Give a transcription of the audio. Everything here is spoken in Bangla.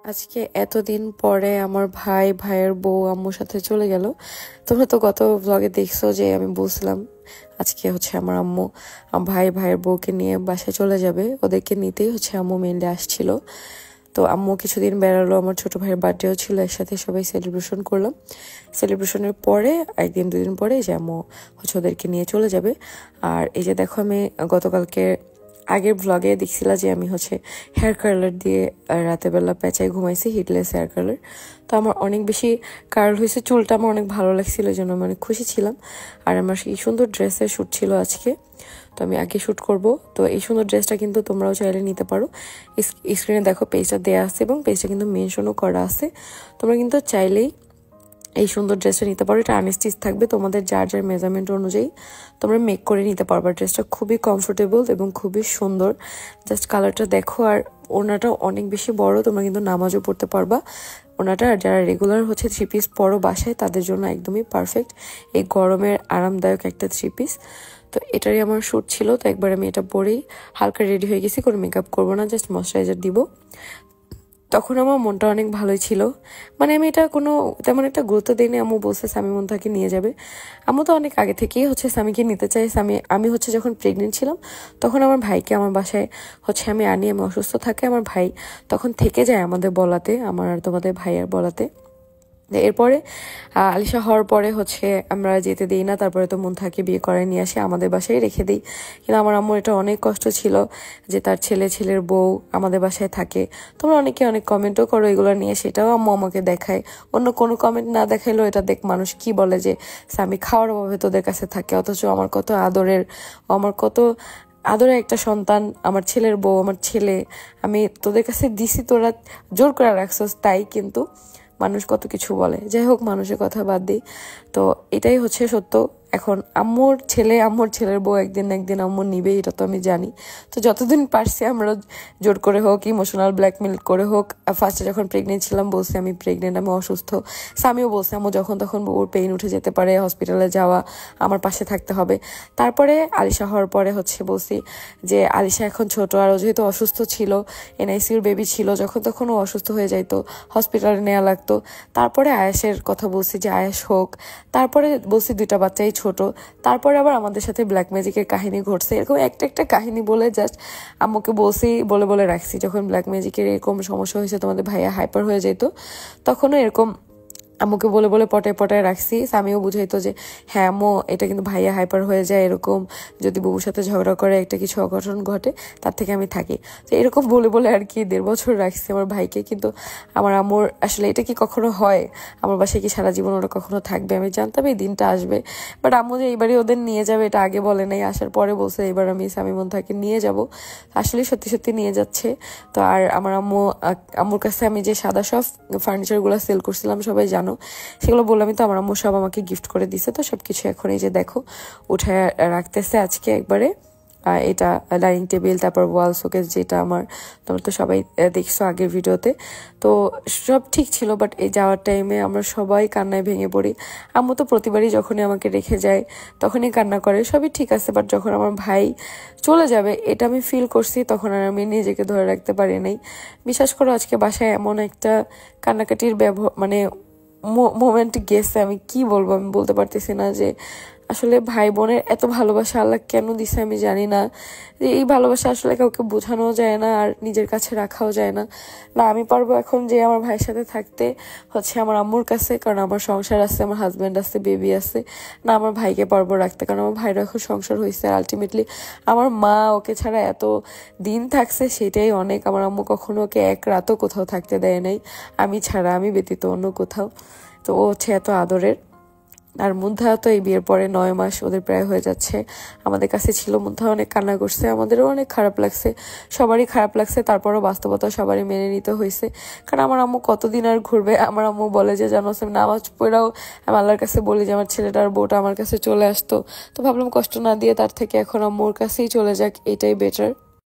আজকে এতদিন পরে আমার ভাইয়ের বউ আম্মুর সাথে চলে গেল। তোমরা তো গত ব্লগে দেখছো যে আমি বলছিলাম আজকে আমার আম্মু ভাইয়ের বউকে নিয়ে বাসায় চলে যাবে। ওদেরকে নিতেই আম্মু মেনলি আসছিল। তো আম্মু কিছুদিন বেড়ালো, আমার ছোট ভাইয়ের বার্থডেও ছিল, একসাথে সবাই সেলিব্রেশন করলাম। সেলিব্রেশনের পরে একদিন দুদিন পরে যে আম্মু ওদেরকে নিয়ে চলে যাবে। আর এই যে দেখো, আমি গতকালকে আগের ব্লগে দেখছিলাম যে আমি হেয়ার কার্লার দিয়ে রাতের বেলা পেঁচায় ঘুমাইছি, হিটলেস হেয়ার কার্লার। তো আমার অনেক বেশি কার্ল হয়েছে, চুলটা আমার অনেক ভালো লাগছিল, এই জন্য আমি অনেক খুশি ছিলাম। আর আমার এই সুন্দর ড্রেসের শ্যুট ছিল আজকে, তো আমি আগে শ্যুট করব। তো এই সুন্দর ড্রেসটা কিন্তু তোমরাও চাইলে নিতে পারো। স্ক্রিনে দেখো পেজটা দেওয়া আছে এবং পেজটা কিন্তু মেনশনও করা আছে। তোমরা কিন্তু চাইলেই এই সুন্দর ড্রেসটা নিতে পারো। এটা আনস্টিচ থাকবে, তোমাদের যার মেজারমেন্ট অনুযায়ী তোমরা মেক করে নিতে পারবা। ড্রেসটা খুবই কমফোর্টেবল এবং খুবই সুন্দর। জাস্ট কালারটা দেখো। আর ওনাটা অনেক বেশি বড়, তোমরা কিন্তু নামাজও পড়তে পারবা ওনাটা। আর যারা রেগুলার 3 পিস পরো বাসায়, তাদের জন্য একদমই পারফেক্ট এই গরমের আরামদায়ক একটা 3 পিস। তো এটারই আমার শ্যুট ছিল, তো একবার আমি এটা পরেই হালকা রেডি হয়ে গেছি। কোনো মেকআপ করবো না, জাস্ট ময়শ্চারাইজার দিব। তখন আমার মনটা অনেক ভালোই ছিল, মানে আমি এটা কোনো তেমন একটা গুরুত্ব দিইনি। আম্মু বলছে স্বামী মনটাকে নিয়ে যাবে। আম্মু তো অনেক আগে থেকেই স্বামীকে নিতে চাই। আমি যখন প্রেগনেন্ট ছিলাম তখন আমার ভাইকে আমার বাসায় আমি আনি। আমি অসুস্থ থাকে, আমার ভাই তখন থেকে যায় আমাদের বলাতে, আমার আর তোমাদের ভাইয়ের বলাতে। এরপরে আলিশা হওয়ার পরে আমরা যেতে দিই না। তারপরে তো মুনথাকে বিয়ে করে নিয়ে আসে, আমাদের বাসায় রেখে দিই। কিন্তু আমার আম্মুর এটা অনেক কষ্ট ছিল যে তার ছেলের বউ আমাদের বাসায় থাকে। তোমরা অনেকে অনেক কমেন্টও করো এগুলো নিয়ে, সেটাও আম্মু আমাকে দেখায়। অন্য কোনো কমেন্ট না দেখাইলেও এটা দেখ মানুষ কি বলে যে স্বামী খাওয়ার অভাবে তোদের কাছে থাকে, অথচ আমার কত আদরের একটা সন্তান, আমার ছেলের বউ, আমার ছেলে, আমি তোদের কাছে দিছি, তোরা জোর করে রাখছস তাই। কিন্তু মানুষ কত কিছু বলে, যাই হোক মানুষের কথা বাদ দিই। তো এটাই সত্য। এখন আম্মুর ছেলের বউ একদিন না একদিন আম্মুর নিবে, এটা তো আমি জানি। তো যতদিন পারছি আমরা জোর করে হোক, ইমোশনাল ব্ল্যাকমেল করে হোক। ফার্স্টে যখন প্রেগনেন্ট ছিলাম বলছি আমি প্রেগনেন্ট, আমি অসুস্থ। স্বামীও বলছে আম্মু যখন তখন ওর পেইন উঠে যেতে পারে, হসপিটালে যাওয়া, আমার পাশে থাকতে হবে। তারপরে আলিশা হওয়ার পরে বলছি যে আলিশা এখন ছোট, আর ও যেহেতু অসুস্থ ছিল, এনআইসিউর বেবি ছিল, যখন তখন ও অসুস্থ হয়ে যাইতো, হসপিটালে নেওয়া লাগতো। তারপরে আয়েশের কথা বলছি যে আয়েশ হোক। তারপরে বলছি 2টা বাচ্চাই ছোট। তারপরে আবার আমাদের সাথে ব্ল্যাক ম্যাজিকের কাহিনী ঘটছে। এরকম একটা কাহিনী বলে জাস্ট আম্মুকে বলছি, বলে রাখছি। যখন ব্ল্যাক ম্যাজিকের এরকম সমস্যা হয়েছে, তোমাদের ভাইয়া হাইপার হয়ে যেত, তখনও এরকম আম্মুকে বলে পটায় রাখছি। স্বামীও বুঝাইতো যে হ্যাঁ আম্মু, এটা কিন্তু ভাইয়া হাইপার হয়ে যায়, এরকম যদি বউর সাথে ঝগড়া করে একটা কিছু অঘটন ঘটে, তার থেকে আমি থাকি। তো এরকম বলে আর কি 1.5 বছর রাখছি আমার ভাইকে। কিন্তু আমার আম্মুর আসলে এটা কি কখনো হয়, আমার বাসায় কি সারা জীবন ওরা কখনো থাকবে? আমি জানতাম এই দিনটা আসবে, বাট আম্মু যে এইবারই ওদের নিয়ে যাবে এটা আগে বলে নাই। আসার পরে বলছে এবার আমি স্বামী মনটাকে নিয়ে যাব। আসলে সত্যি নিয়ে যাচ্ছে। তো আর আমার আম্মুর কাছে আমি যে সাদা সব ফার্নিচারগুলো সেল করছিলাম সবাই জানো, সেগুলো বললামই তো, আমার আম্মু সব আমাকে গিফট করে দিছে। তো সবকিছু এখন এই যে দেখো উঠায় রাখতেছে আজকে একবারে। এটা ডাইনিং টেবিল, তারপর ওয়াল শোকেস, যেটা আমার তোমরা তো সবাই দেখছো আগের ভিডিওতে। তো সব ঠিক ছিল, বাট এই যাওয়ার টাইমে আমরা সবাই কান্নায় ভেঙে পড়ি। আম্মু তো প্রতিবারই যখনই আমাকে রেখে যায় তখনই কান্না করে, সবই ঠিক আছে। বাট যখন আমার ভাই চলে যাবে এটা আমি ফিল করছি, তখন আর আমি নিজেকে ধরে রাখতে পারি নাই। বিশ্বাস করো আজকে বাসায় এমন একটা কান্নাকাটির মোমেন্ট গেছে, আমি কি বলবো, আমি বলতে পারতেছি না। যে আসলে ভাই বোনের এত ভালোবাসা আল্লাহ কেন দিছে আমি জানি না। যে এই ভালোবাসা আসলে কাউকে বোঝানো যায় না, আর নিজের কাছে রাখাও যায় না। আমি পারবো এখন যে আমার ভাইয়ের সাথে থাকতে আমার আম্মুর কাছে, কারণ আমার সংসার আছে, আমার হাজব্যান্ড আছে, বেবি আছে। না আমার ভাইকে পারবো রাখতে, কারণ আমার ভাইয়ের এখন সংসার হয়েছে। আলটিমেটলি আমার মা ওকে ছাড়া এত দিন থাকছে, সেটাই অনেক। আমার আম্মু কখনো ওকে এক রাতও কোথাও থাকতে দেয় নাই, আমি ছাড়া, আমি ব্যতীত অন্য কোথাও। তো ও এত আদরের। আর মুন্থা তো এই বিয়ের পরে 9 মাস ওদের প্রায় হয়ে যাচ্ছে আমাদের কাছে ছিল। মুন্থা অনেক কান্না করছে, আমাদেরও অনেক খারাপ লাগছে, সবারই খারাপ লাগছে। তারপরও বাস্তবতা সবারই মেনে নিতে হয়েছে, কারণ আমার আম্মু কতদিন আর ঘুরবে। আমার আম্মু বলে যে জানো আমি নামাজ পড়াও আমি আল্লাহর কাছে বলি যে আমার ছেলেটার বউটা আমার কাছে চলে আসতো। তো ভাবলাম কষ্ট না দিয়ে তার থেকে এখন আম্মুর কাছেই চলে যাক, এটাই বেটার।